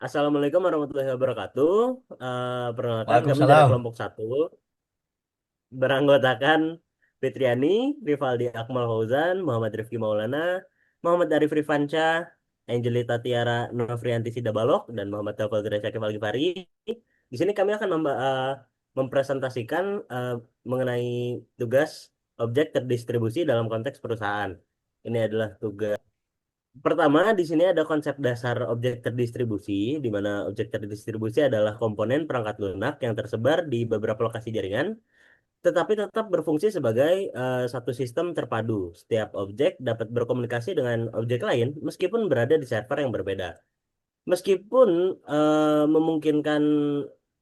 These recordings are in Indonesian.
Assalamualaikum warahmatullahi wabarakatuh. Perkenalkan kami dari Waalaikumsalam. kelompok satu beranggotakan Fitriani, Rivaldi Akmal Fauzan, Muhammad Rifki Maulana, Muhammad Arif Rifansyah, Angelita Tiara Novrianti Sidabalok, dan Muhammad Taufikul Syakif Al-Ghifari. Di sini kami akan mempresentasikan mengenai tugas objek terdistribusi dalam konteks perusahaan. Ini adalah tugas. Pertama, di sini ada konsep dasar objek terdistribusi, di mana objek terdistribusi adalah komponen perangkat lunak yang tersebar di beberapa lokasi jaringan, tetapi tetap berfungsi sebagai satu sistem terpadu. Setiap objek dapat berkomunikasi dengan objek lain meskipun berada di server yang berbeda. Meskipun memungkinkan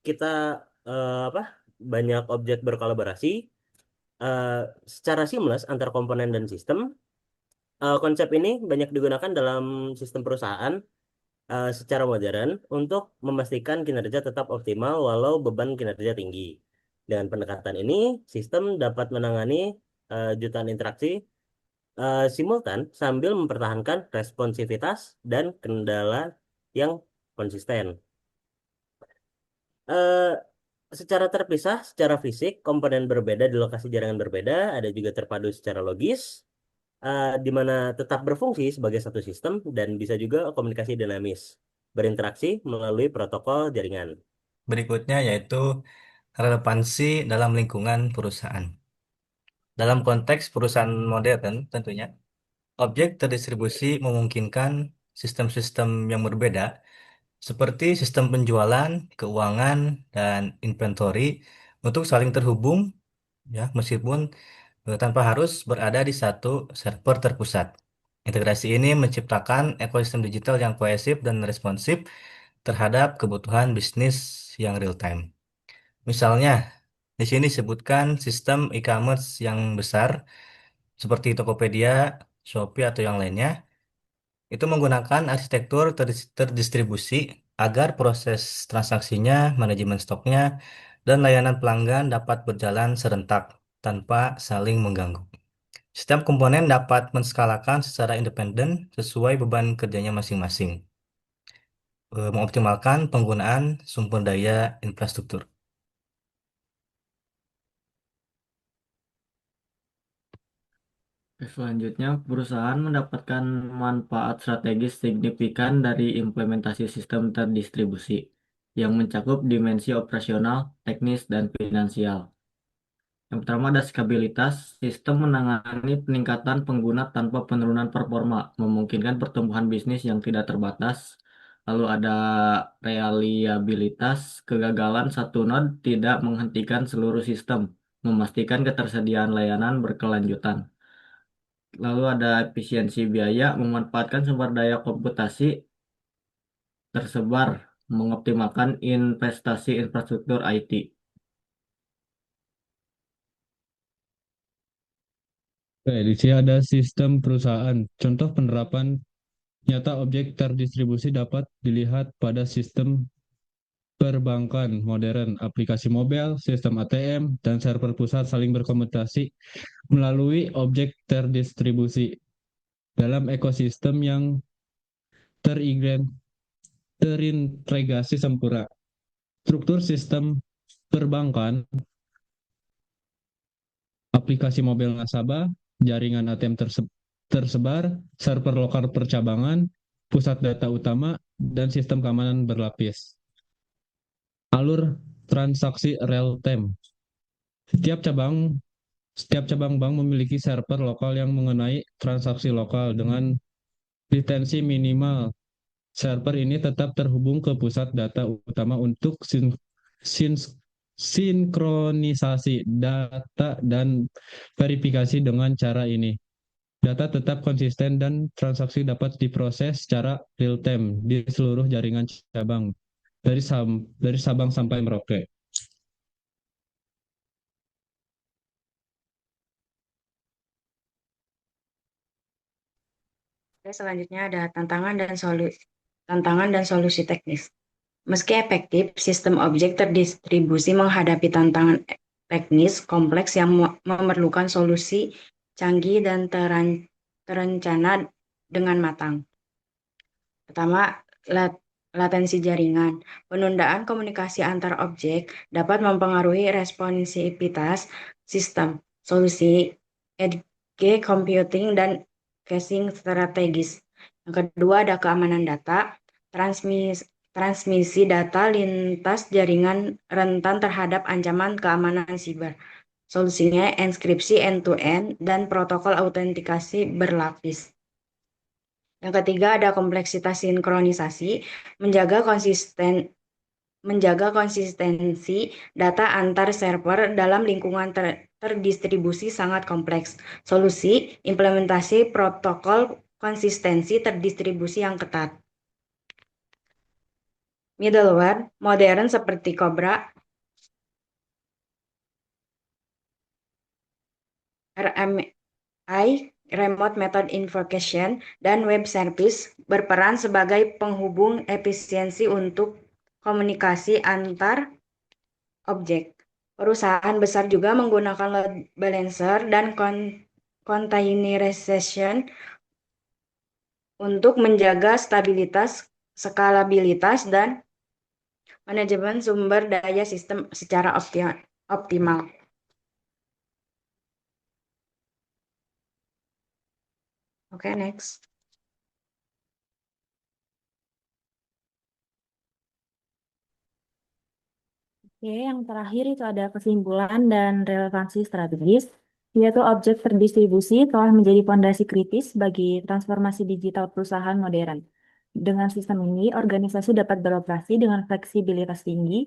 kita apa banyak objek berkolaborasi eh, secara seamless antar komponen dan sistem, konsep ini banyak digunakan dalam sistem perusahaan secara modern untuk memastikan kinerja tetap optimal walau beban kinerja tinggi. Dengan pendekatan ini, sistem dapat menangani jutaan interaksi simultan sambil mempertahankan responsivitas dan kendala yang konsisten. Eh, Secara terpisah, secara fisik, komponen berbeda di lokasi jaringan berbeda, ada juga terpadu secara logis, di mana tetap berfungsi sebagai satu sistem dan bisa juga komunikasi dinamis, berinteraksi melalui protokol jaringan. Berikutnya yaitu relevansi dalam lingkungan perusahaan. Dalam konteks perusahaan modern tentunya, objek terdistribusi memungkinkan sistem-sistem yang berbeda seperti sistem penjualan, keuangan, dan inventory untuk saling terhubung ya meskipun tanpa harus berada di satu server terpusat. Integrasi ini menciptakan ekosistem digital yang kohesif dan responsif terhadap kebutuhan bisnis yang real time. Misalnya, di sini disebutkan sistem e-commerce yang besar seperti Tokopedia, Shopee atau yang lainnya itu menggunakan arsitektur terdistribusi agar proses transaksinya, manajemen stoknya, dan layanan pelanggan dapat berjalan serentak tanpa saling mengganggu. Setiap komponen dapat menskalakan secara independen sesuai beban kerjanya masing-masing, mengoptimalkan penggunaan sumber daya infrastruktur. Selanjutnya, perusahaan mendapatkan manfaat strategis signifikan dari implementasi sistem terdistribusi yang mencakup dimensi operasional, teknis, dan finansial. Yang pertama ada skabilitas, sistem menangani peningkatan pengguna tanpa penurunan performa, memungkinkan pertumbuhan bisnis yang tidak terbatas. Lalu ada reliabilitas, kegagalan satu node tidak menghentikan seluruh sistem, memastikan ketersediaan layanan berkelanjutan. Lalu ada efisiensi biaya, memanfaatkan sumber daya komputasi tersebar, mengoptimalkan investasi infrastruktur IT. Oke, di sini ada sistem perusahaan. Contoh penerapan nyata objek terdistribusi dapat dilihat pada sistem perbankan modern, aplikasi mobile, sistem ATM, dan server pusat saling berkomunikasi melalui objek terdistribusi dalam ekosistem yang terintegrasi sempurna. Struktur sistem perbankan, aplikasi mobile nasabah, jaringan ATM tersebar, server lokal percabangan, pusat data utama, dan sistem keamanan berlapis. Alur transaksi real time. Setiap cabang setiap cabang bank memiliki server lokal yang mengenai transaksi lokal dengan latensi minimal. Server ini tetap terhubung ke pusat data utama untuk sin sinkronisasi data dan verifikasi. Dengan cara ini, data tetap konsisten dan transaksi dapat diproses secara real time di seluruh jaringan cabang dari Sabang sampai Merauke. Oke, selanjutnya ada tantangan dan solusi teknis. Meski efektif, sistem objek terdistribusi menghadapi tantangan teknis kompleks yang memerlukan solusi canggih dan terencana dengan matang. Pertama, latensi jaringan. Penundaan komunikasi antar objek dapat mempengaruhi responsivitas sistem. Solusi edge computing dan caching strategis. Yang kedua ada keamanan data, transmisi data lintas jaringan rentan terhadap ancaman keamanan siber. Solusinya enkripsi end-to-end dan protokol autentikasi berlapis. Yang ketiga ada kompleksitas sinkronisasi, menjaga konsistensi data antar server dalam lingkungan terdistribusi sangat kompleks. Solusi implementasi protokol konsistensi terdistribusi yang ketat. Middleware modern seperti Cobra, RMI, Remote Method Invocation, dan Web Service berperan sebagai penghubung efisiensi untuk komunikasi antar objek. Perusahaan besar juga menggunakan load balancer dan containerization untuk menjaga stabilitas, skalabilitas, dan manajemen sumber daya sistem secara optimal. Oke, next. Oke, yang terakhir itu ada kesimpulan dan relevansi strategis, yaitu objek terdistribusi telah menjadi fondasi kritis bagi transformasi digital perusahaan modern. Dengan sistem ini, organisasi dapat beroperasi dengan fleksibilitas tinggi,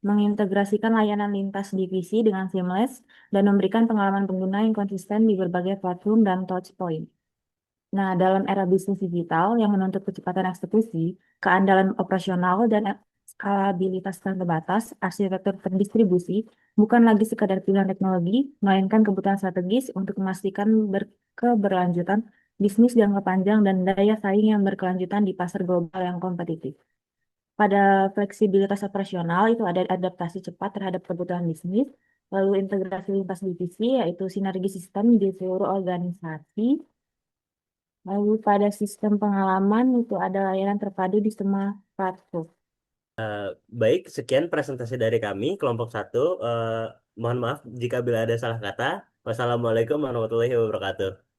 mengintegrasikan layanan lintas divisi dengan seamless, dan memberikan pengalaman pengguna yang konsisten di berbagai platform dan touch point. Nah, dalam era bisnis digital yang menuntut kecepatan eksekusi, keandalan operasional, dan skalabilitas terbatas, arsitektur terdistribusi bukan lagi sekadar pilihan teknologi, melainkan kebutuhan strategis untuk memastikan keberlanjutan bisnis jangka panjang dan daya saing yang berkelanjutan di pasar global yang kompetitif. Pada fleksibilitas operasional itu ada adaptasi cepat terhadap kebutuhan bisnis, lalu integrasi lintas divisi, yaitu sinergi sistem di seluruh organisasi. Lalu pada sistem pengalaman itu ada layanan terpadu di semua platform. Baik, sekian presentasi dari kami, kelompok 1. Mohon maaf jika bila ada salah kata. Wassalamualaikum warahmatullahi wabarakatuh.